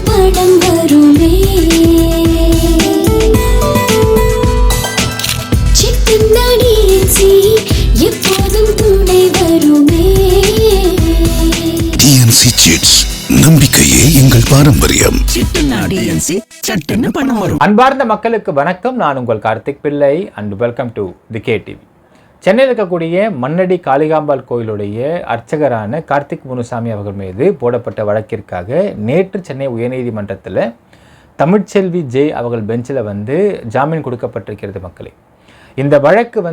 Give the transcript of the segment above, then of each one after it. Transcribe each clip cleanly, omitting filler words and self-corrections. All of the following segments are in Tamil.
படம் வருமே எப்போதும் துணை வருமே. டிஎன்சி சிட்ஸ், நம்பிக்கையே எங்கள் பாரம்பரியம். அன்பார்ந்த மக்களுக்கு வணக்கம். நான் உங்கள் கார்த்திக் பிள்ளை and welcome to the KTV. சென்னையில் இருக்கக்கூடிய மண்ணடி காளிகாம்பாள் கோயிலுடைய அர்ச்சகரான கார்த்திக் முனுசாமி அவர்கள் மீது போடப்பட்ட வழக்கிற்காக நேற்று சென்னை உயர்நீதிமன்றத்தில் தமிழ்ச்செல்வி ஜே அவர்கள் பெஞ்சில் ஜாமீன் கொடுக்கப்பட்டிருக்கிறது. மக்களே, இந்த வழக்கு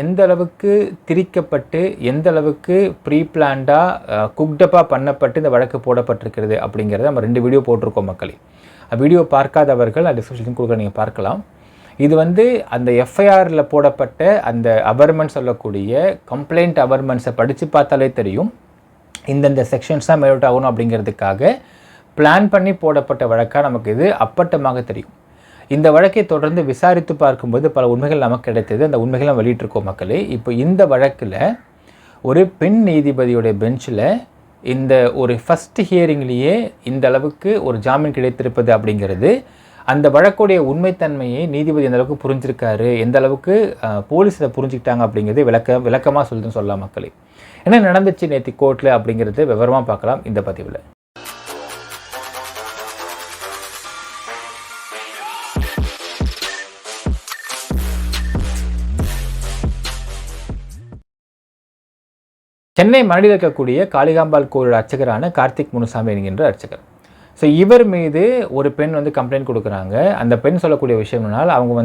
எந்த அளவுக்கு திரிக்கப்பட்டு எந்த அளவுக்கு ப்ரீ பிளான்டாக குக்டப்பாக பண்ணப்பட்டு இந்த வழக்கு போடப்பட்டிருக்கிறது அப்படிங்கிறத நம்ம 2 வீடியோ போட்டிருக்கோம். மக்களே, வீடியோ பார்க்காதவர்கள் டிஸ்கிரிப்ஷன் கொடுக்க நீங்கள் பார்க்கலாம். இது அந்த எஃப்ஐஆரில் போடப்பட்ட அந்த அபர்மெண்ட் சொல்லக்கூடிய கம்ப்ளைண்ட் அபர்மெண்ட்ஸை படித்து பார்த்தாலே தெரியும். இந்தந்த செக்ஷன்ஸ் தான் மேலோட் ஆகணும் அப்படிங்கிறதுக்காக பிளான் பண்ணி போடப்பட்ட வழக்காக நமக்கு இது அப்பட்டமாக தெரியும். இந்த வழக்கை தொடர்ந்து விசாரித்து பார்க்கும்போது பல உண்மைகள் நமக்கு கிடைத்தது. அந்த உண்மைகள் நம்ம வெளியிட்டிருக்கோம். மக்களே, இப்போ இந்த வழக்கில் ஒரு பெண் நீதிபதியோடைய பெஞ்சில் இந்த ஒரு ஃபஸ்ட் ஹியரிங்லேயே இந்த அளவுக்கு ஒரு ஜாமீன் கிடைத்திருப்பது அப்படிங்கிறது அந்த வழக்குடைய உண்மைத்தன்மையை நீதிபதி எந்த அளவுக்கு புரிஞ்சிருக்காரு, எந்த அளவுக்கு போலீஸ் இதை புரிஞ்சுக்கிட்டாங்க அப்படிங்கிறது விளக்கமாக சொல்லுதுன்னு சொல்லலாம். மக்களே, என்ன நடந்துச்சு நேற்று கோர்ட்டில் அப்படிங்கிறது விவரமாக பார்க்கலாம் இந்த பதிவில். சென்னை மணலில் இருக்கக்கூடிய காளிகாம்பாள் கோயிலோட அர்ச்சகரான கார்த்திக் முனுசாமி என்கின்ற அர்ச்சகர். ஸோ இவர் மீது ஒரு பெண் கம்ப்ளைண்ட் கொடுக்குறாங்க. அந்த பெண் சொல்லக்கூடிய விஷயம்னால் அவங்க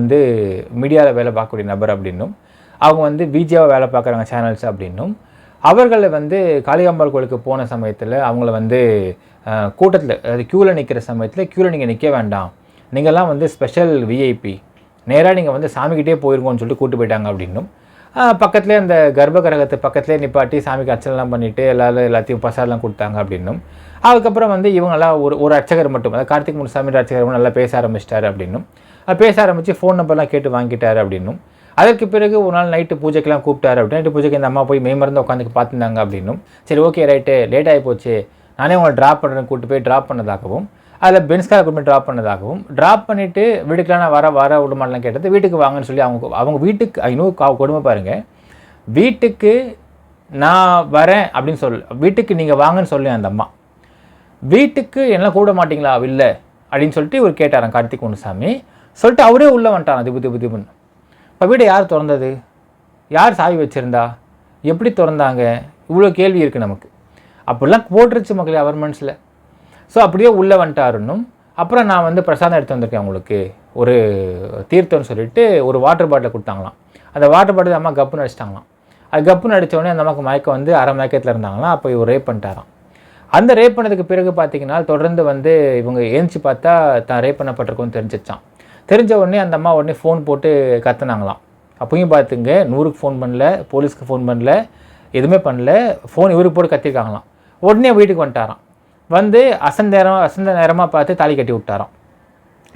மீடியாவில் வேலை பார்க்கக்கூடிய நபர் அப்படின்னும், அவங்க விஜயாவை வேலை பார்க்குறாங்க சேனல்ஸ் அப்படின்னும், அவர்களை காளிகாம்பாள் கோயிலுக்கு போன சமயத்தில் அவங்கள கூட்டத்தில் அதாவது க்யூவில் நிற்கிற சமயத்தில் க்யூவில் நீங்கள் நிற்க வேண்டாம், நீங்கள்லாம் ஸ்பெஷல் விஐபி, நேராக நீங்கள் சாமிக்கிட்டே போயிருங்கன்னு சொல்லிட்டு கூப்பிட்டு போயிட்டாங்க அப்படின்னும், பக்கத்துலேயே அந்த கர்ப்பகிரகத்தை பக்கத்துலேயே நிப்பாட்டி சாமிக்கு அர்ச்சனைலாம் பண்ணிவிட்டு எல்லாத்தையும் பிரசாதெலாம் கொடுத்தாங்க அப்படின்னும், அதுக்கப்புறம் இவங்கெல்லாம் ஒரு அர்ச்சகர் மட்டும், அதாவது கார்த்திக் முனுசாமி அர்ச்சகர் நல்லா பேச ஆரம்பிச்சிட்டாரு அப்படின்னும், பேச ஆரம்பித்து ஃபோன் நம்பர்லாம் கேட்டு வாங்கிட்டார் அப்படின்னும், அதற்கு பிறகு ஒரு நாள் நைட்டு பூஜைக்கெலாம் கூப்பிட்டாரு அப்படின்னு, நைட்டு பூஜைக்கு இந்த அம்மா போய் மெய்மறந்து உட்காந்து பார்த்துருந்தாங்க அப்படின்னும், சரி ஓகே ரைட்டு லேட் ஆகி போச்சு நானே உங்களை ட்ராப் பண்ணுறேன்னு கூப்பிட்டு போய் ட்ராப் பண்ணதாகவும், அதில் பென்ஸ்காரை கூப்பிட்டு ட்ராப் பண்ணதாகவும், ட்ராப் பண்ணிவிட்டு வீட்டுக்கெலாம் நான் வர விடமாட்டலாம் கேட்டது, வீட்டுக்கு வாங்கன்னு சொல்லி அவங்க வீட்டுக்கு இன்னும் கொடுமை பாருங்கள், வீட்டுக்கு நான் வரேன் அப்படின்னு வீட்டுக்கு நீங்கள் வாங்கன்னு சொல்லி அந்த அம்மா வீட்டுக்கு என்ன கூட மாட்டிங்களா இல்லை அப்படின்னு சொல்லிட்டு இவர் கேட்டாரான் கார்த்திக் முனுசாமி. சொல்லிட்டு அவரே உள்ளே வந்துட்டாரான் திபுன்னு. இப்போ வீடை யார் திறந்தது, யார் சாவி வச்சுருந்தா, எப்படி திறந்தாங்க, இவ்வளோ கேள்வி இருக்குது நமக்கு. அப்படிலாம் போட்டுருச்சு மக்களே கவர்மெண்ட்ஸில். ஸோ அப்படியே உள்ளே வந்துட்டாருன்னும், அப்புறம் நான் பிரசாதம் எடுத்து வந்திருக்கேன் உங்களுக்கு ஒரு தீர்த்தம்னு சொல்லிட்டு ஒரு வாட்டர் பாட்டிலை கொடுத்தாங்களாம். அந்த வாட்டர் பாட்டில் அம்மா கப்புன்னு அடிச்சிட்டாங்களாம். அது கப்புன்னு அடித்தோடனே அந்த அம்மாவுக்கு மயக்கம் அரை மயக்கத்தில் இருந்தாங்களாம். அப்போ இவர் ரேப் பண்ணிட்டாராம். அந்த ரேப் பண்ணதுக்கு பிறகு பார்த்தீங்கன்னா தொடர்ந்து இவங்க ஏஞ்சி பார்த்தா தான் ரேப் பண்ணப்பட்டிருக்கோன்னு தெரிஞ்சிச்சான். தெரிஞ்ச உடனே அந்த அம்மா உடனே ஃபோன் போட்டு கத்துனாங்களாம். அப்பயும் பார்த்துங்க 100க்கு ஃபோன் பண்ணல, போலீஸ்க்கு ஃபோன் பண்ணல, எதுவுமே பண்ணல, ஃபோன் இவருக்கு போட்டு கத்திருக்காங்களாம். உடனே வீட்டுக்கு வந்துட்டாராம். அசந்த நேரமாக பார்த்து தாலி கட்டி விட்டாராம்.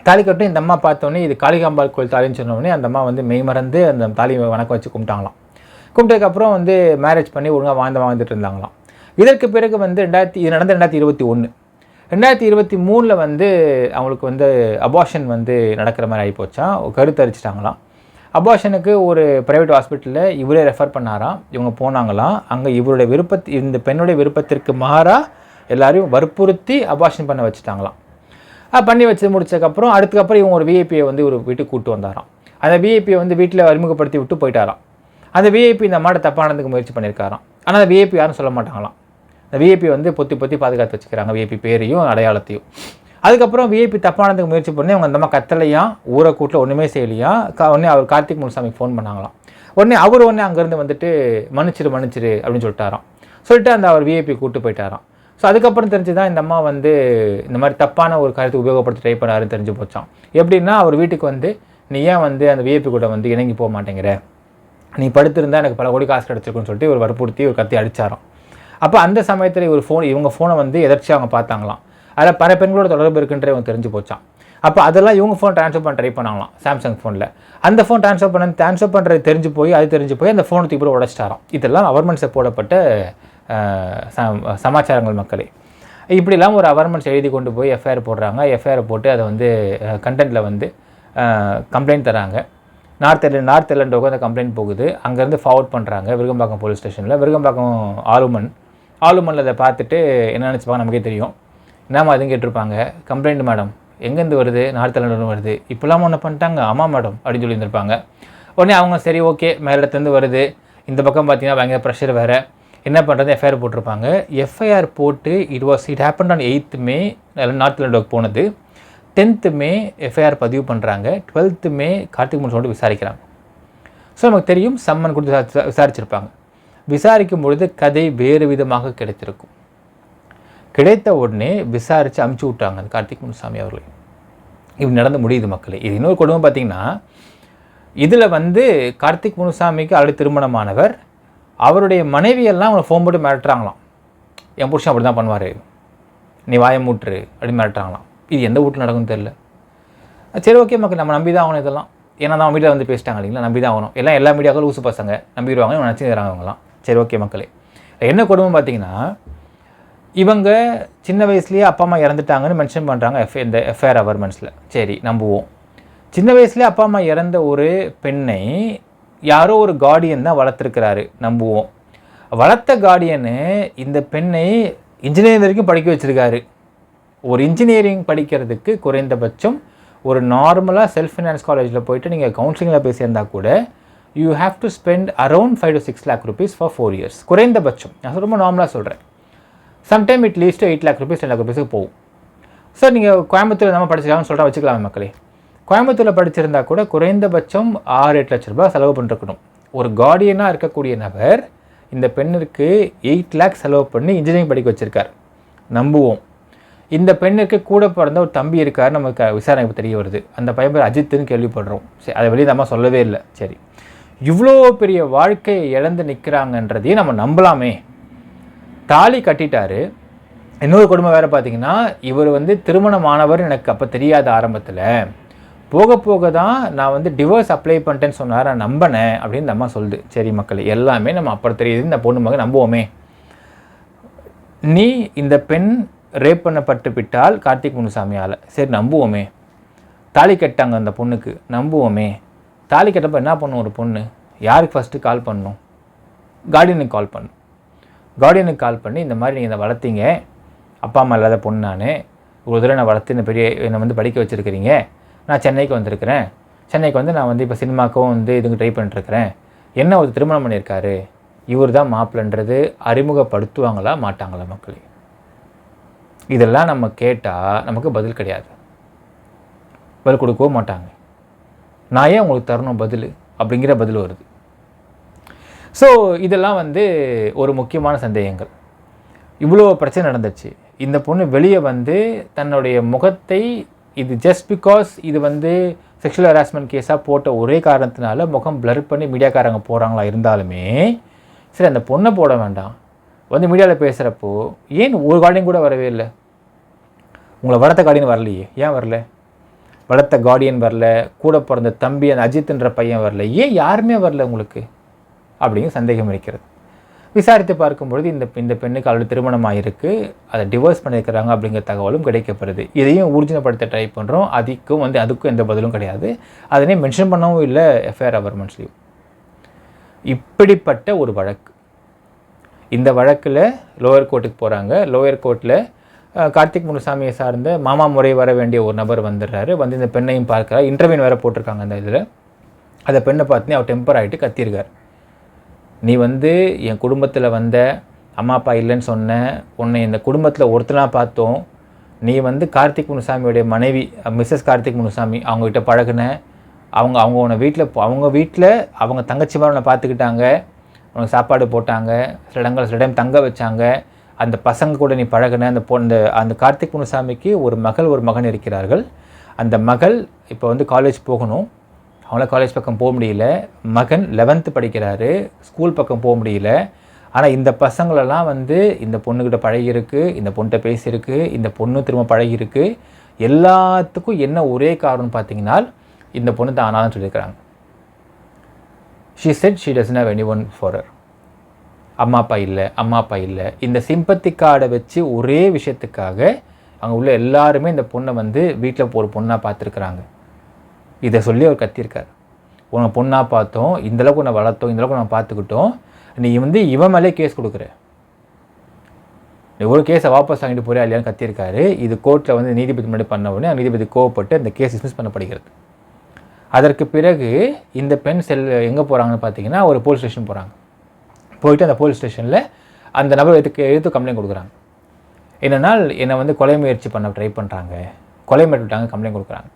தாலி கட்டி இந்த அம்மா பார்த்தோன்னே இது காளிகாம்பாள் கோயில் தாலின்னு சொன்னோடனே அந்த அம்மா மெய் மறந்து அந்த தாலி வணக்கம் வச்சு கும்பிட்டாங்களாம். கும்பிட்டதுக்கப்புறம் மேரேஜ் பண்ணி ஒழுங்காக வாழ்ந்துட்டு இருந்தாங்களாம். இதற்கு பிறகு இது நடந்த 2021 2023 அவங்களுக்கு அபார்ஷன் நடக்கிற மாதிரி ஆகிப்போச்சான். கருத்தரிச்சிட்டாங்களாம். அபார்ஷனுக்கு ஒரு ப்ரைவேட் ஹாஸ்பிட்டலில் இவரே ரெஃபர் பண்ணாராம். இவங்க போனாங்களாம். அங்கே இவருடைய இந்த பெண்ணுடைய விருப்பத்திற்கு மாறாக எல்லாரையும் வற்புறுத்தி அபார்ஷன் பண்ண வச்சுட்டாங்களாம். பண்ணி வச்சு முடிச்சதுக்கப்புறம் அதுக்கப்புறம் இவங்க ஒரு விஐபியை ஒரு வீட்டுக்கு கூப்பிட்டு வந்தாராம். அந்த விஐபியை வீட்டில் அறிமுகப்படுத்தி விட்டு போயிட்டாராம். அந்த விஐபி இந்த மாட்டை தப்பானதுக்கு முயற்சி பண்ணியிருக்காராம். ஆனால் அந்த விஐபி யாரும் சொல்ல மாட்டாங்களாம். அந்த விஐபி பொத்தி பாதுகாத்து வச்சுக்கிறாங்க விஐபி பேரையும் அடையாளத்தையும். அதுக்கப்புறம் விஐபி தப்பானதுக்கு முயற்சி பண்ணி அவங்க அந்த மாதிரி கத்தலையாம், ஊரை கூட்டில் ஒன்றுமே செய்யலையாம். உடனே அவர் கார்த்திக் முனுசாமிக்கு ஃபோன் பண்ணாங்களாம். உடனே அவர் அங்கேருந்து மன்னிச்சிரு அப்படின்னு சொல்லிட்டாராம். சொல்லிட்டு அந்த அவர் விஐபி கூப்பிட்டு போயிட்டாராம். ஸோ அதுக்கப்புறம் தெரிஞ்சு தான் இந்த அம்மா இந்த மாதிரி தப்பான ஒரு காரியத்தை உபயோகப்படுத்தி ட்ரை பண்ணாருன்னு தெரிஞ்சு போச்சான். எப்படின்னா அவர் வீட்டுக்கு நீ ஏன் அந்த விஐபி கூட இணங்கி போக மாட்டேங்கிற, நீ படுத்திருந்தா எனக்கு பல கோடி காசு கிடச்சிருக்குன்னு சொல்லிட்டு ஒரு வற்புறுத்தி ஒரு கத்தி அடித்தாராம். அப்போ அந்த சமயத்தில் இவங்க ஃபோனை எதர்ச்சியாக அவங்க பார்த்தாங்களாம். அதில் பல பெண்களோட தொடர்பு இருக்குன்ற இவங்க தெரிஞ்சு போச்சான். அப்போ அதெல்லாம் இவங்க ஃபோன் ட்ரான்ஸ்ஃபர் பண்ண ட்ரை பண்ணாங்களாம் சாம்சங் ஃபோனில். அந்த ஃபோன் ட்ரான்ஸ்ஃபர் பண்ணுறது தெரிஞ்சு போய் அந்த ஃபோனை தூக்கி உடச்சிட்டாராம். இதெல்லாம் கவர்மெண்ட்ஸை போடப்பட்ட சமாச்சாரங்கள் மக்களே. இப்படிலாம் ஒரு அவர்மெண்ட்ஸ் எழுதி கொண்டு போய் எஃப்ஐஆர் போடுறாங்க. எஃப்ஐஆர் போட்டு அதை வந்து கண்டென்ட்டில் வந்து கம்ப்ளைண்ட் தராங்க. நார்த் எல்லண்டோக்கு அந்த கம்ப்ளைண்ட் போகுது. அங்கேருந்து ஃபார்வர்ட் பண்ணுறாங்க விருகம்பாக்கம் போலீஸ் ஸ்டேஷனில். விருகம்பாக்கம் ஆளுமனில் அதை பார்த்துட்டு என்ன நினச்சிப்பாங்க நமக்கே தெரியும். என்னம்மா அதுவும் கேட்டிருப்பாங்க, கம்ப்ளைண்ட் மேடம் எங்கேருந்து வருது, நார்த் எல்லண்டோன்னு வருது, இப்போலாம் ஒன்று பண்ணிட்டாங்க, ஆமாம் மேடம் அப்படின்னு சொல்லியிருந்திருப்பாங்க. உடனே அவங்க சரி ஓகே மேலிடத்துலேருந்து வருது, இந்த பக்கம் பார்த்தீங்கன்னா பயங்கர ப்ரெஷர் வேறு, என்ன பண்ணுறது எஃப்ஐஆர் போட்டிருப்பாங்க. எஃப்ஐஆர் போட்டு it happen on 8th May north எல்லண்டோக்கு போனது. 10th May எஃப்ஐஆர் பதிவு பண்ணுறாங்க. 12th May கார்த்திக் முனுசாமி விசாரிக்கிறாங்க. ஸோ நமக்கு தெரியும் சம்மன் கொடுத்து விசாரிச்சிருப்பாங்க. விசாரிக்கும் பொழுது கதை வேறு விதமாக கிடைத்திருக்கும். கிடைத்த உடனே விசாரித்து அமுச்சு விட்டாங்க அந்த கார்த்திக் முனுசாமி அவர்களை. இப்படி நடந்து முடியுது மக்களே. இது இன்னொரு குடும்பம் பார்த்திங்கன்னா, இதில் வந்து கார்த்திக் முனுசாமிக்கு ஆல்ரெடி திருமணமானவர், அவருடைய மனைவியெல்லாம் அவனை ஃபோன் போட்டு மிரட்டுறாங்களாம். என் புருஷன் அப்படி தான் பண்ணுவார், நீ வாயை மூட்டுரு அப்படின்னு மிரட்டுறாங்களாம். இது எந்த வீட்டில் நடக்கும்னு தெரில. சரி ஓகே மக்கள், நம்ம நம்பி தான் ஆகணும் இதெல்லாம். ஏன்னா தான் மீடியா வந்து பேசிட்டாங்க இல்லைங்களா, நம்பி தான் ஆகணும். எல்லா மீடியாக்களும் ஊசு பசங்க நம்பிடுவாங்க, இவங்க நினச்சிக்கிறாங்க அவங்களாம். சரி ஓகே மக்களே. என்ன குடும்பம் பார்த்திங்கன்னா, இவங்க சின்ன வயசுலேயே அப்பா அம்மா இறந்துட்டாங்கன்னு மென்ஷன் பண்ணுறாங்க இந்த எஃப்ஐஆர் அவர்மெண்ட்ஸில். சரி நம்புவோம். சின்ன வயசுலேயே அப்பா அம்மா இறந்த ஒரு பெண்ணை யாரோ ஒரு கார்டியன் தான் வளர்த்துருக்கிறாரு, நம்புவோம். வளர்த்த கார்டியனு இந்த பெண்ணை இன்ஜினியரிங் வரைக்கும் படிக்க வச்சுருக்காரு. ஒரு இன்ஜினியரிங் படிக்கிறதுக்கு குறைந்தபட்சம் ஒரு நார்மலாக செல்ஃப் ஃபினான்ஸ் காலேஜில் போய்ட்டு நீங்கள் கவுன்சிலிங்கில் பேசியிருந்தால் கூட you have to spend around 5 to 6 lakh rupees for 4 years குறைந்தபட்சம். நான் ரொம்ப நார்மலாக சொல்கிறேன். Sometime it least 8 lakh rupees 10 lakh rupees போகும். சார் நீங்கள் கோயம்புத்தூர் நம்ம படிச்சிருக்காங்கன்னு சொல்கிறா வச்சுக்கலாமே மக்களே. கோயம்புத்தூரில் படிச்சிருந்தா கூட குறைந்தபட்சம் 6-8 லட்ச ரூபாய் செலவு பண்ணிருக்கணும். ஒரு கார்டியனாக இருக்கக்கூடிய நபர் இந்த பெண்ணிற்கு 8 lakh செலவு பண்ணி இன்ஜினியரிங் படிக்க வச்சுருக்கார், நம்புவோம். இந்த பெண்ணுக்கு கூட பிறந்த ஒரு தம்பி இருக்கார், நமக்கு விசாரணைக்கு தெரிய வருது. அந்த பையன் பேர் அஜித்துன்னு கேள்விப்படுறோம். சரி, அதை வெளியே நம்ம சொல்லவே இல்லை. சரி, இவ்வளோ பெரிய வாழ்க்கையை இழந்து நிற்கிறாங்கன்றதையும் நம்ம நம்பலாமே. தாலி கட்டிட்டாரு. இன்னொரு குடும்பம் வேறு பார்த்தீங்கன்னா, இவர் வந்து திருமணமானவர் எனக்கு அப்போ தெரியாத ஆரம்பத்தில், போக போக தான் நான் வந்து டிவோர்ஸ் அப்ளை பண்ணிட்டேன்னு சொன்னார், நான் நம்பினேன் அப்படின்னு இந்த அம்மா சொல்லுது. சரி மக்கள், எல்லாமே நம்ம அப்புறம் தெரியுது, இந்த பொண்ணு மகன் நம்புவோமே. நீ இந்த பெண் ரேப் பண்ணப்பட்டு விட்டால் கார்த்திக் முனுசாமியால், சரி நம்புவோமே. தாலி கட்டாங்க அந்த பொண்ணுக்கு, நம்புவோமே. தாலி கட்டப்போ என்ன பண்ணும் ஒரு பொண்ணு, யாருக்கு ஃபஸ்ட்டு கால் பண்ணணும், கார்டியனுக்கு கால் பண்ணும். கார்டியனுக்கு கால் பண்ணி இந்த மாதிரி நீங்கள் இதை வளர்த்தீங்க, அப்பா அம்மா இல்லாத பொண்ணு நான், ஒரு தடவை நான் வளர்த்து இந்த என்னை வந்து படிக்க வச்சுருக்கிறீங்க, நான் சென்னைக்கு வந்திருக்கிறேன், சென்னைக்கு வந்து நான் வந்து இப்போ சினிமாக்கும் வந்து இதுக்கு ட்ரை பண்ணிட்டுருக்கிறேன், என்ன ஒரு திருமணம் பண்ணியிருக்காரு, இவர் தான் மாப்பிள்ளன்றது அறிமுகப்படுத்துவாங்களா மாட்டாங்களா மக்களே? இதெல்லாம் நம்ம கேட்டால் நமக்கு பதில் கிடையாது, பதில் கொடுக்கவும் மாட்டாங்க. நான் ஏன் உங்களுக்கு தரணும் பதில் அப்படிங்கிற பதில் வருது. ஸோ இதெல்லாம் வந்து ஒரு முக்கியமான சந்தேகங்கள். இவ்வளோ பிரச்சனை நடந்துச்சு. இந்த பொண்ணு வெளியே வந்து தன்னுடைய முகத்தை, இது ஜஸ்ட் பிகாஸ் இது வந்து செக்ஷுவல் ஹராஸ்மெண்ட் கேஸாக போட்ட ஒரே காரணத்தினால முகம் பிளர் பண்ணி மீடியாக்காரங்க போகிறாங்களா இருந்தாலுமே, சரி அந்த பொண்ணை போட வேண்டாம், வந்து மீடியாவில் பேசுகிறப்போ ஏன் ஒரு கார்டியன் கூட வரவே இல்லை? உங்களை வளர்த்த கார்டியன் வரலையே, ஏன் வரல? வளர்த்த கார்டியன் வரல, கூட பிறந்த தம்பி அந்த அஜித்ன்ற பையன் வரல, ஏன் யாருமே வரல உங்களுக்கு அப்படிங்கிற சந்தேகம் இருக்கிறது. விசாரித்து பார்க்கும்பொழுது இந்த பெண்ணுக்கு ஆல்ரெடி திருமணமாக இருக்குது, அதை டிவோர்ஸ் பண்ணியிருக்கிறாங்க அப்படிங்கிற தகவலும் கிடைக்கப்படுது. இதையும் ஊர்ஜினப்படுத்த ட்ரை பண்ணுறோம். அதுக்கும் எந்த பதிலும் கிடையாது. அதனே மென்ஷன் பண்ணவும் இல்லை எஃப்ஐஆர் அவர்மெண்ட்ஸ்லையும். இப்படிப்பட்ட ஒரு வழக்கு. இந்த வழக்கில் லோயர் கோர்ட்டுக்கு போகிறாங்க. லோயர் கோர்ட்டில் கார்த்திக் முனுசாமியை சார்ந்த மாமா முறை வர வேண்டிய ஒரு நபர் வந்துடுறாரு. வந்து இந்த பெண்ணையும் பார்க்குறாரு. இன்டர்வியூன் வேறு போட்டிருக்காங்க அந்த இதில். அந்த பெண்ணை பார்த்துனே அவர் டெம்பர் ஆகிட்டு கத்திருக்கார். நீ வந்து என் குடும்பத்தில் வந்த அம்மா அப்பா இல்லைன்னு சொன்ன, உன்னை இந்த குடும்பத்தில் ஒருத்தனாக பார்த்தோம், நீ வந்து கார்த்திக் முனுசாமியோடைய மனைவி மிஸ்ஸஸ் கார்த்திக் முனுசாமி, அவங்ககிட்ட பழகுன, அவங்க உன்னை வீட்டில் அவங்க தங்கச்சி மாதிரி உன்னை பார்த்துக்கிட்டாங்க, உனக்கு சாப்பாடு போட்டாங்க, சில டைம் தங்க வச்சாங்க, அந்த பசங்க கூட நீ பழகுன, அந்த கார்த்திக் முனுசாமிக்கு ஒரு மகன் இருக்கிறார்கள். அந்த மகள் இப்போ வந்து காலேஜ் போகணும், அவங்கள காலேஜ் பக்கம் போக முடியல. மகன் 11th படிக்கிறாரு, ஸ்கூல் பக்கம் போக முடியல. ஆனால் இந்த பசங்களெல்லாம் வந்து இந்த பொண்ணுக்கிட்ட பழகிருக்கு, இந்த பொண்ணுகிட்ட பேசியிருக்கு, இந்த பொண்ணு திரும்ப பழகிருக்கு. எல்லாத்துக்கும் என்ன ஒரே காரணம் பார்த்தீங்கன்னா, இந்த பொண்ணு தான் ஆனாலும் சொல்லியிருக்கிறாங்க. She said she doesn't have anyone for her. அம்மா அப்பா இல்லை இந்த சிம்பத்தி கார்டை வச்சு ஒரே விஷயத்துக்காக அங்கே உள்ள எல்லாருமே இந்த பொண்ணை வந்து வீட்டில் ஒரு பொண்ணாக பார்த்துருக்குறாங்க. இதை சொல்லி அவர் கத்திருக்கார். உன்னை பொண்ணாக பார்த்தோம், இந்தளவுக்கு உன்னை வளர்த்தோம், இந்தளவுக்கு நான் பார்த்துக்கிட்டோம், நீ வந்து இவன் மேலே கேஸ் கொடுக்குற, நீ ஒரு கேஸை வாபஸ் வாங்கிட்டு போறியா இல்லையான்னு கத்தியிருக்காரு. இது கோர்ட்டில் வந்து நீதிபதி முன்னாடி பண்ண உடனே நீதிபதி கோவப்பட்டு அந்த கேஸ் டிஸ்மிஸ் பண்ணப்படுகிறது. அதற்கு பிறகு இந்த பெண் எங்கே போகிறாங்கன்னு பார்த்தீங்கன்னா ஒரு போலீஸ் ஸ்டேஷன் போகிறாங்க. போயிட்டு அந்த போலீஸ் ஸ்டேஷனில் அந்த நபர் எடுத்து கம்ப்ளைண்ட் கொடுக்குறாங்க. என்னென்னால் என்னை வந்து கொலை முயற்சி பண்ண ட்ரை பண்ணுறாங்க, கொலை மிரட்டிட்டாங்க, கம்ப்ளைண்ட் கொடுக்குறாங்க.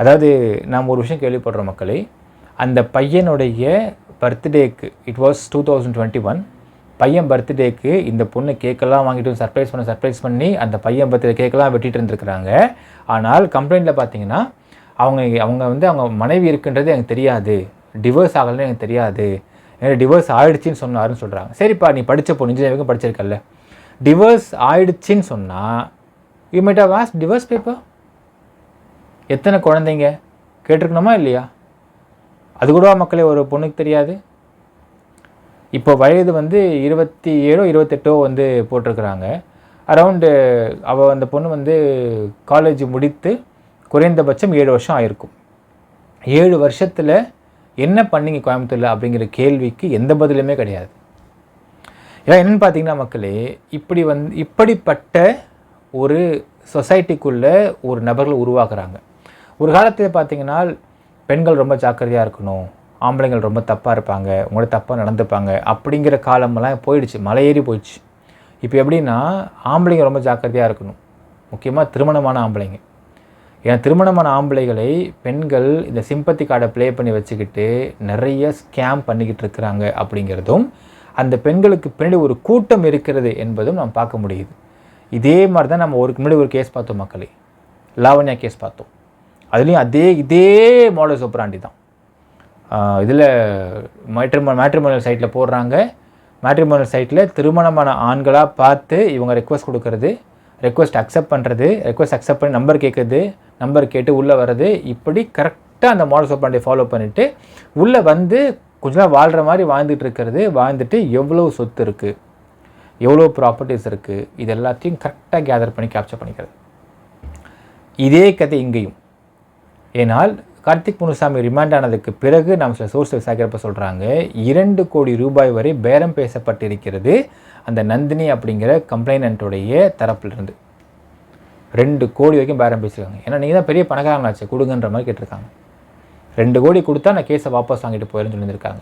அதாவது நாம் ஒரு விஷயம் கேள்விப்படுறோம் மக்களே, அந்த பையனுடைய பர்த்டேக்கு இட் வாஸ் 2021 பையன் பர்த்டேக்கு இந்த பொண்ணு கேக்கெல்லாம் வாங்கிட்டு சர்ப்ரைஸ் பண்ணி அந்த பையன் பர்த்டே கேக்கெல்லாம் வெட்டிட்டு இருந்துருக்குறாங்க. ஆனால் கம்ப்ளைண்ட்டில் பார்த்தீங்கன்னா அவங்க வந்து அவங்க மனைவி இருக்குன்றது எனக்கு தெரியாது, டிவோர்ஸ் ஆகலன்னு எனக்கு தெரியாது, எனக்கு டிவோர்ஸ் ஆகிடுச்சின்னு சொன்னாருன்னு சொல்கிறாங்க. சரிப்பா, நீ படித்த பொண்ணு இன்ஜினியரிங் படிச்சிருக்கல்ல, டிவோர்ஸ் ஆகிடுச்சின்னு சொன்னால் you might have asked divorce paper. எத்தனை குழந்தைங்க கேட்டிருக்கணுமா இல்லையா? அது கூட மக்களே ஒரு பொண்ணுக்கு தெரியாது. இப்போ வயது வந்து 27 28 வந்து போட்டிருக்கிறாங்க. அரவுண்டு அவள் அந்த பொண்ணு வந்து காலேஜ் முடித்து குறைந்தபட்சம் 7 வருஷம் ஆயிருக்கும். 7 வருஷத்தில் என்ன பண்ணிங்க கோயம்புத்தூரில் அப்படிங்கிற கேள்விக்கு எந்த பதிலுமே கிடையாது. ஏன்னா என்னென்னு பார்த்தீங்கன்னா மக்களே, இப்படிப்பட்ட ஒரு சொசைட்டிக்குள்ளே ஒரு நபர்கள் உருவாக்குறாங்க. ஒரு காலத்தில் பார்த்தீங்கன்னா பெண்கள் ரொம்ப ஜாக்கிரதையாக இருக்கணும், ஆம்பளைங்கள் ரொம்ப தப்பாக இருப்பாங்க, உங்களோட தப்பாக நடந்துப்பாங்க அப்படிங்கிற காலமெல்லாம் போயிடுச்சு, மலையேறி போயிடுச்சு. இப்போ எப்படின்னா ஆம்பளைங்க ரொம்ப ஜாக்கிரதையாக இருக்கணும், முக்கியமாக திருமணமான ஆம்பளைங்க. ஏன்னா திருமணமான ஆம்பளைகளை பெண்கள் இந்த சிம்பத்தி கார்டை ப்ளே பண்ணி வச்சுக்கிட்டு நிறைய ஸ்கேம் பண்ணிக்கிட்டு இருக்கிறாங்க அப்படிங்கிறதும், அந்த பெண்களுக்கு பின்னாடி ஒரு கூட்டம் இருக்கிறது என்பதும் நாம் பார்க்க முடியுது. இதே மாதிரி தான் நம்ம முன்னாடி ஒரு கேஸ் பார்த்தோம் மக்களே, லாவண்யா கேஸ் பார்த்தோம். அதுலேயும் இதே மாடல்ஸ் ஆப்பரண்டி தான். இதில் மேட்ரிமோனியல் சைட்டில் போடுறாங்க. மேட்ரிமோனியல் சைட்டில் திருமணமான ஆண்களாக பார்த்து இவங்க ரெக்வஸ்ட் கொடுக்கறது, ரெக்வஸ்ட் அக்செப்ட் பண்ணுறது, ரெக்வஸ்ட் அக்செப்ட் பண்ணி நம்பர் கேட்குறது, நம்பர் கேட்டு உள்ளே வர்றது, இப்படி கரெக்டாக அந்த மாடல்ஸ் ஆப்பரண்டி ஃபாலோ பண்ணிவிட்டு உள்ளே வந்து கொஞ்ச நாள் வாழ்கிற மாதிரி வாழ்ந்துட்டு இருக்கிறது. வாழ்ந்துட்டு எவ்வளோ சொத்து இருக்குது, எவ்வளோ ப்ராப்பர்ட்டிஸ் இருக்குது, இது எல்லாத்தையும் கரெக்டாக கேதர் பண்ணி கேப்சர் பண்ணிக்கிறது. இதே கதை இங்கேயும். ஏனால் கார்த்திக் முனுசாமி ரிமாண்ட் ஆனதுக்கு பிறகு நாம் சில சோர்ஸ் விசாரிக்கிறப்ப சொல்கிறாங்க 2 கோடி ரூபாய் வரை பேரம் பேசப்பட்டிருக்கிறது அந்த நந்தினி அப்படிங்கிற கம்ப்ளைனண்ட்டுடைய தரப்பிலிருந்து. 2 கோடி வரைக்கும் பேரம் பேசியிருக்காங்க. ஏன்னா நீங்கள் தான் பெரிய பணக்காரங்களாச்சு, கொடுங்கன்ற மாதிரி கேட்டிருக்காங்க. 2 கோடி கொடுத்தா நான் கேஸை வாபஸ் வாங்கிட்டு போயிடுன்னு சொல்லியிருக்காங்க.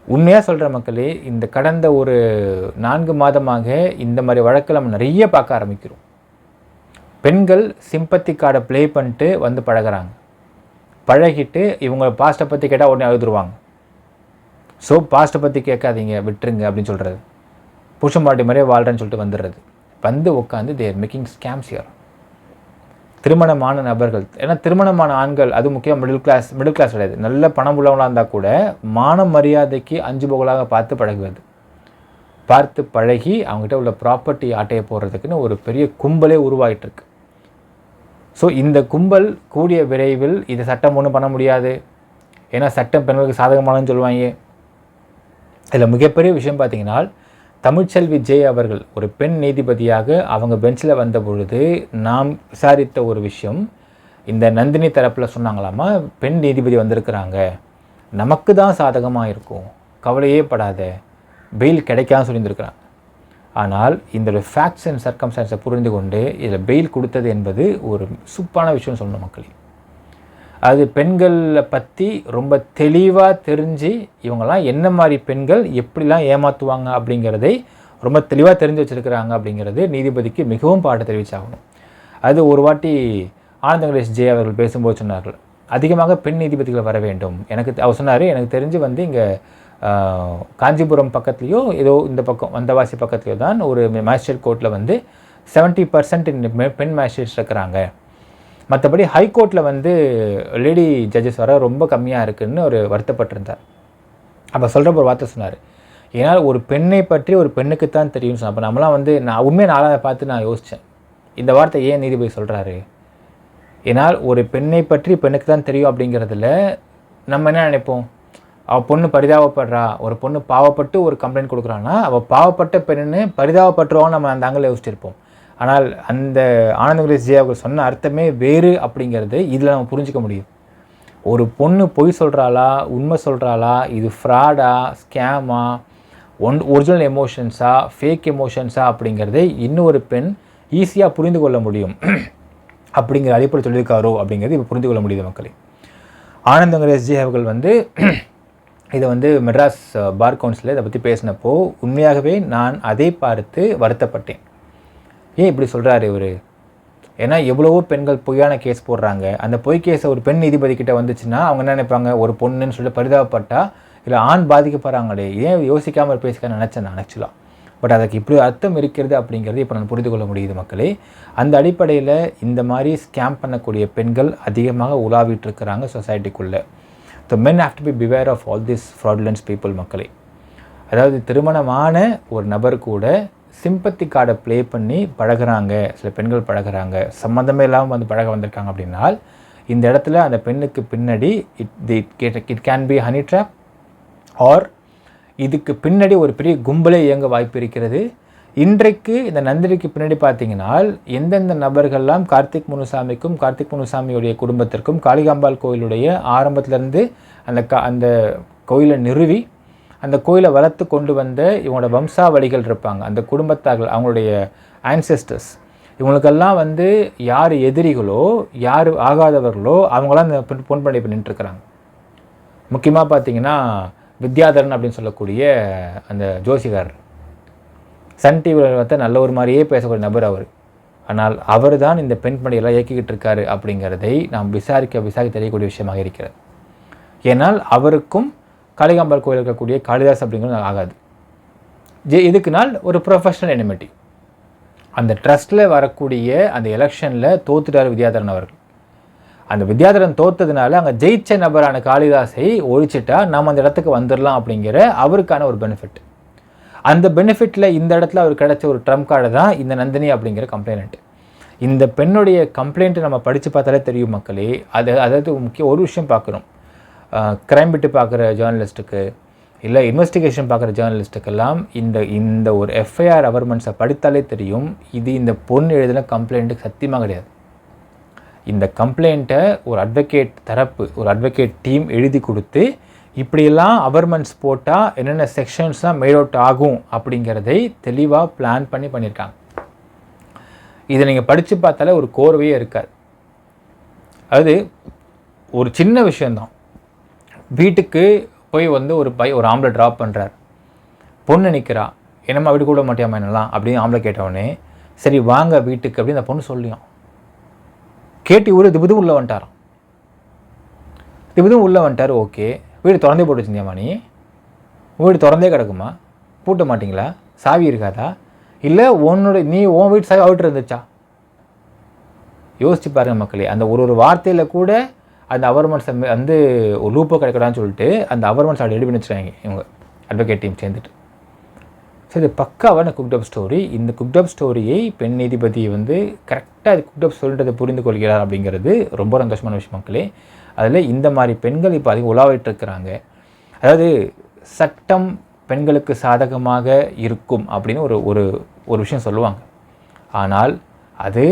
உண்மையாக சொல்கிற மக்களே, இந்த கடந்த ஒரு 4 மாதமாக இந்த மாதிரி வழக்கில் நம்ம நிறைய பார்க்க ஆரம்பிக்கிறோம். பெண்கள் சிம்பத்தி கார்டை ப்ளே பண்ணிட்டு வந்து பழகிறாங்க. பழகிட்டு இவங்க பாஸ்ட்டை பற்றி கேட்டால் உடனே அழுதுருவாங்க. ஸோ பாஸ்ட்டை பற்றி கேட்காதீங்க, விட்டுருங்க அப்படின்னு சொல்கிறது. புருஷன் பாட்டி மாதிரியே வாழ்கிறேன்னு சொல்லிட்டு வந்துடுறது. வந்து உட்காந்து தேர் மேக்கிங் ஸ்கேம்ஸ் ஹியர். திருமணமான நபர்கள், ஏன்னா திருமணமான ஆண்கள், அது முக்கியம் மிடில் கிளாஸ் கிடையாது, நல்ல பணம் உள்ளவங்களாக இருந்தால் கூட மான மரியாதைக்கு 5 புகழாக பார்த்து பழகுவது, பார்த்து பழகி அவங்ககிட்ட உள்ள ப்ராப்பர்ட்டி ஆட்டையை போடுறதுக்குன்னு ஒரு பெரிய கும்பலே உருவாகிட்டுருக்கு. ஸோ இந்த கும்பல் கூடிய விரைவில் இதை சட்டம் ஒன்றும் பண்ண முடியாது, ஏன்னா சட்டம் பெண்களுக்கு சாதகமானன்னு சொல்லுவாங்க. இதில் மிகப்பெரிய விஷயம் பார்த்தீங்கன்னா, தமிழ்ச்செல்வி ஜெய் அவர்கள் ஒரு பெண் நீதிபதியாக அவங்க பெஞ்சில் வந்த பொழுது நாம் விசாரித்த ஒரு விஷயம், இந்த நந்தினி தரப்பில் சொன்னாங்களாமா, பெண் நீதிபதி வந்திருக்கிறாங்க, நமக்கு தான் சாதகமாக இருக்கும், கவலையே படாத, பெயில் கிடைக்காதுன்னு சொல்லியிருந்துருக்கிறாங்க. ஆனால் இந்த ஃபேக்ட்ஸ் அண்ட் சர்க்கம்ஸ்டான்ஸை புரிந்து கொண்டு இதில் பெயில் கொடுத்தது என்பது ஒரு சூப்பரான விஷயம் சொல்லணும் மக்களே. அது பெண்களை பற்றி ரொம்ப தெளிவாக தெரிஞ்சு இவங்கெல்லாம் என்ன மாதிரி பெண்கள் எப்படிலாம் ஏமாற்றுவாங்க அப்படிங்கிறதை ரொம்ப தெளிவாக தெரிஞ்சு வச்சுருக்கிறாங்க அப்படிங்கிறது நீதிபதிக்கு மிகவும் பாட்டு தெரிவிச்சாகணும். அது ஒரு வாட்டி ஆனந்த வெங்கடேஷ் ஜே அவர்கள் பேசும்போது சொன்னார்கள், அதிகமாக பெண் நீதிபதிகள் வர வேண்டும். அவர் சொன்னார், எனக்கு தெரிஞ்சு வந்து இங்கே காஞ்சிபுரம் பக்கத்துலேயோ ஏதோ இந்த பக்கம் வந்தவாசி பக்கத்துலையோ தான் ஒரு மேஜிஸ்ட்ரேட் கோர்ட்டில் வந்து 70% பெண் மேஜிஸ்ட்ரேட்ஸ் இருக்கிறாங்க, மற்றபடி ஹைகோர்ட்டில் வந்து லேடி ஜட்ஜஸ் வர ரொம்ப கம்மியாக இருக்குதுன்னு ஒரு வருத்தப்பட்டிருந்தார். அப்போ சொல்கிறப்ப ஒரு வார்த்தை சொன்னார், ஏன்னா ஒரு பெண்ணை பற்றி ஒரு பெண்ணுக்கு தான் தெரியும்னு சொன்னால், அப்போ நம்மளாம் வந்து உண்மையை நாளாக பார்த்து நான் யோசித்தேன், இந்த வார்த்தை ஏன் நீதிபதி சொல்கிறாரு. ஏன்னால் ஒரு பெண்ணை பற்றி பெண்ணுக்கு தான் தெரியும் அப்படிங்கிறதுல நம்ம என்ன நினைப்போம், அவள் பொண்ணு பரிதாபப்படுறா, ஒரு பொண்ணு பாவப்பட்டு ஒரு கம்ப்ளைண்ட் கொடுக்குறான்னா அவள் பாவப்பட்ட பெண்ணுன்னு பரிதாபப்பட்டுருவோம் நம்ம அந்த ஆங்கில யோசிச்சிருப்போம். ஆனால் அந்த ஆனந்தகுரேஷ் ஜி அவர்கள் சொன்ன அர்த்தமே வேறு அப்படிங்கிறது இதில் நம்ம புரிஞ்சிக்க முடியும். ஒரு பொண்ணு பொய் சொல்கிறாளா, உண்மை சொல்கிறாளா, இது ஃப்ராடா, ஸ்கேமா, ஒரிஜினல் எமோஷன்ஸா, ஃபேக் எமோஷன்ஸா அப்படிங்கிறதை இன்னொரு பெண் ஈஸியாக புரிந்து கொள்ள முடியும். அப்படிங்கிற அடிப்படை சொல்லியிருக்காரோ அப்படிங்கிறது இப்போ புரிந்து கொள்ள முடியுது மக்களே. ஆனந்தகுரேஷ் ஜி அவர்கள் இதை மெட்ராஸ் பார் கவுன்சிலில் இதை பற்றி பேசினப்போ உண்மையாகவே நான் அதை பார்த்து வருத்தப்பட்டேன். ஏன் இப்படி சொல்கிறாரு இவர்? ஏன்னா எவ்வளவோ பெண்கள் பொய்யான கேஸ் போடுறாங்க. அந்த பொய் கேஸை ஒரு பெண் நீதிபதி கிட்ட வந்துச்சுன்னா அவங்க என்ன நினைப்பாங்க, ஒரு பொண்ணுன்னு சொல்லி பரிதாபப்பட்டா இல்லை ஆண் பாதிக்கப்படுறாங்களே, ஏன் யோசிக்காமல் பேசிக்க நினச்சேன் நான் ஆக்சுவலாக. பட் அதுக்கு இப்படி அர்த்தம் இருக்கிறது அப்படிங்கிறது இப்போ நான் புரிந்து கொள்ள முடியுது மக்களே. அந்த அடிப்படையில் இந்த மாதிரி ஸ்கேம் பண்ணக்கூடிய பெண்கள் அதிகமாக உலாவிட்டு இருக்கிறாங்க சொசைட்டிக்குள்ளே. So men have to be beware of all this fraudulent people மக்களே. அதாவது திருமணமான ஒரு நபர் கூட சிம்பத்தி கார்டை ப்ளே பண்ணி பழகிறாங்க, சில பெண்கள் பழகிறாங்க, சம்மந்தமே இல்லாமல் பழக வந்திருக்காங்க அப்படின்னால் இந்த இடத்துல அந்த பெண்ணுக்கு பின்னாடி it can be honey trap or இதுக்கு பின்னாடி ஒரு பெரிய கும்பலே இயங்க வாய்ப்பு இருக்கிறது. இன்றைக்கு இந்த நந்தினிக்கு பின்னாடி பார்த்தீங்கன்னா எந்தெந்த நபர்கள்லாம் கார்த்திக் முனுசாமிக்கும் கார்த்திக் முனுசாமியுடைய குடும்பத்திற்கும் காளிகாம்பாள் கோயிலுடைய ஆரம்பத்திலேருந்து அந்த கோயிலை நிறுவி அந்த கோயிலை வளர்த்து கொண்டு வந்த இவங்களோட வம்சாவளிகள் இருப்பாங்க, அந்த குடும்பத்தார்கள், அவங்களுடைய ஆன்செஸ்டர்ஸ், இவங்களுக்கெல்லாம் யார் எதிரிகளோ யார் ஆகாதவர்களோ அவங்களாம் அந்த பொன் பண்ணி நின்றுருக்கிறாங்க. முக்கியமாக பார்த்தீங்கன்னா வித்யாதரன் அப்படின்னு சொல்லக்கூடிய அந்த ஜோசிகாரர், சன் டிவியில் நல்ல ஒரு மாதிரியே பேசக்கூடிய நபர் அவர். ஆனால் அவர் தான் இந்த பெண் பணியெல்லாம் இயக்கிக்கிட்டு இருக்காரு அப்படிங்கிறதை நாம் விசாரிக்க தெரியக்கூடிய விஷயமாக இருக்கிறது. ஏன்னால் அவருக்கும் காளிகாம்பாள் கோயில் இருக்கக்கூடிய காளிதாஸ் அப்படிங்கிறது ஆகாது. இதுக்குனால் ஒரு ப்ரொஃபஷனல் எனிமிட்டி. அந்த ட்ரஸ்ட்டில் வரக்கூடிய அந்த எலெக்ஷனில் தோத்துட்டார் வித்யாதரன் அவர்கள். அந்த வித்யாதரன் தோற்றதுனால அங்கே ஜெயிச்ச நபரான காளிதாஸை ஒழிச்சிட்டா நாம் அந்த இடத்துக்கு வந்துடலாம் அப்படிங்கிற அவருக்கான ஒரு பெனிஃபிட். அந்த பெனிஃபிட்டில் இந்த இடத்துல அவர் கிடைச்ச ஒரு ட்ரம்ப் கார்டு தான் இந்த நந்தினி அப்படிங்கிற கம்ப்ளைண்ட். இந்த பெண்ணுடைய கம்ப்ளைண்ட்டை நம்ம படித்து பார்த்தாலே தெரியும் மக்களே. அதாவது ஒரு விஷயம் பார்க்குறோம், க்ரைம் பிட்டு பார்க்குற ஜேர்னலிஸ்ட்டுக்கு இல்லை இன்வெஸ்டிகேஷன் பார்க்குற ஜேர்னலிஸ்ட்டுக்கெல்லாம் இந்த ஒரு எஃப்ஐஆர் அவர்மெண்ட்ஸை படித்தாலே தெரியும் இது இந்த பொண்ணு எழுதின கம்ப்ளைண்ட்டுக்கு சத்தியமாக கிடையாது. இந்த கம்ப்ளைண்ட்டை ஒரு அட்வொகேட் டீம் எழுதி கொடுத்து இப்படியெல்லாம் அவர்மெண்ட்ஸ் போட்டால் என்னென்ன செக்ஷன்ஸ்லாம் மேட் அவுட் ஆகும் அப்படிங்கிறதை தெளிவாக பிளான் பண்ணியிருக்காங்க. இதை நீங்கள் படித்து பார்த்தாலே ஒரு கோர்வையே இருக்காது. அது ஒரு சின்ன விஷயந்தான். வீட்டுக்கு போய் ஒரு ஆம்பளை ட்ராப் பண்ணுறார், பொண்ணு நிற்கிறா, என்னம்மா வீடு கூட மாட்டியாமா என்னலாம் அப்படின்னு ஆம்பளை கேட்டவுடனே சரி வாங்க வீட்டுக்கு அப்படின்னு அந்த பொண்ணு சொல்லியும் கேட்டு இவரு திபுதும் உள்ளே வந்துட்டார். ஓகே, வீடு திறந்தே போட்டு வச்சுருந்தியாம்மா, வீடு திறந்தே கிடக்குமா, பூட்ட மாட்டிங்களா, சாவி இருக்காதா, இல்லை உன் வீட்டு சாவி அவுட்டு இருந்துச்சா? யோசிச்சு பாருங்கள் மக்களே. அந்த ஒரு வார்த்தையில் கூட அந்த அவர்மெண்ட்ஸை ஒரு லூப்போ கிடைக்கடான்னு சொல்லிட்டு அந்த அவர்மெண்ட்ஸ் ரெடி பண்ணி வச்சுருவாங்க இவங்க அட்வொகேட் டீம் சேர்ந்துட்டு. ஸோ இது பக்காவான குக்டப் ஸ்டோரி. இந்த குக்டப் ஸ்டோரியை பெண் நீதிபதி கரெக்டாக அது குக்டப் ஸ்டோரின்றதை புரிந்து கொள்கிறார் அப்படிங்கிறது ரொம்ப சந்தோஷமான விஷயம் மக்களே. அதில் இந்த மாதிரி பெண்கள் இப்போ அதிகம் உலாவிட்டு இருக்கிறாங்க. அதாவது சட்டம் பெண்களுக்கு சாதகமாக இருக்கும் அப்படின்னு ஒரு விஷயம் சொல்லுவாங்க. ஆனால் அது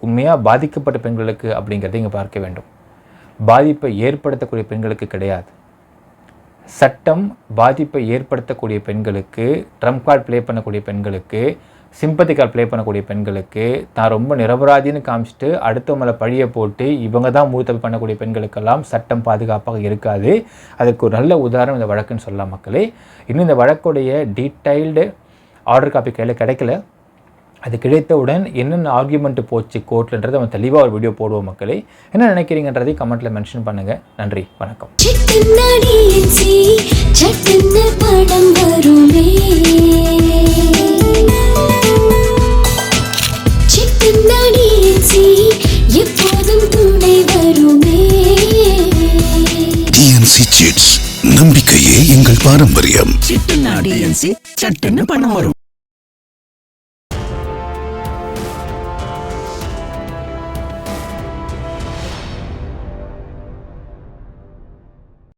உண்மையாக பாதிக்கப்பட்ட பெண்களுக்கு அப்படிங்கிறத இங்கே பார்க்க வேண்டும். பாதிப்பை ஏற்படுத்தக்கூடிய பெண்களுக்கு கிடையாது. சட்டம் பாதிப்பை ஏற்படுத்தக்கூடிய பெண்களுக்கு, ட்ரம்ப் கார்டு ப்ளே பண்ணக்கூடிய பெண்களுக்கு, சிம்பத்தி கார்டு ப்ளே பண்ணக்கூடிய பெண்களுக்கு, தான் ரொம்ப நிரபராதின்னு காமிச்சிட்டு அடுத்தவங்களை பழியை போட்டு இவங்க தான் மூத்தவை பண்ணக்கூடிய பெண்களுக்கெல்லாம் சட்டம் பாதுகாப்பாக இருக்காது. அதுக்கு ஒரு நல்ல உதாரணம் இந்த வழக்குன்னு சொல்லலாம் மக்களே. இன்னும் இந்த வழக்குடைய டீட்டெயில்டு ஆர்டர் காப்பி கையில் கிடைக்கல. அது கிடைத்தவுடன் என்னென்ன ஆர்கியூமெண்ட்டு போச்சு கோர்ட்லன்றதை அவன் தெளிவாக ஒரு வீடியோ போடுவோம் மக்களே. என்ன நினைக்கிறீங்கன்றதை கமெண்ட்டில் மென்ஷன் பண்ணுங்கள். நன்றி, வணக்கம். டிஎன்சி சிட்ஸ், நம்பிக்கையே எங்கள் பாரம்பரியம். சிட்டுன்னா டிஎன்சி சட்டுன்னு பணம் வரும்.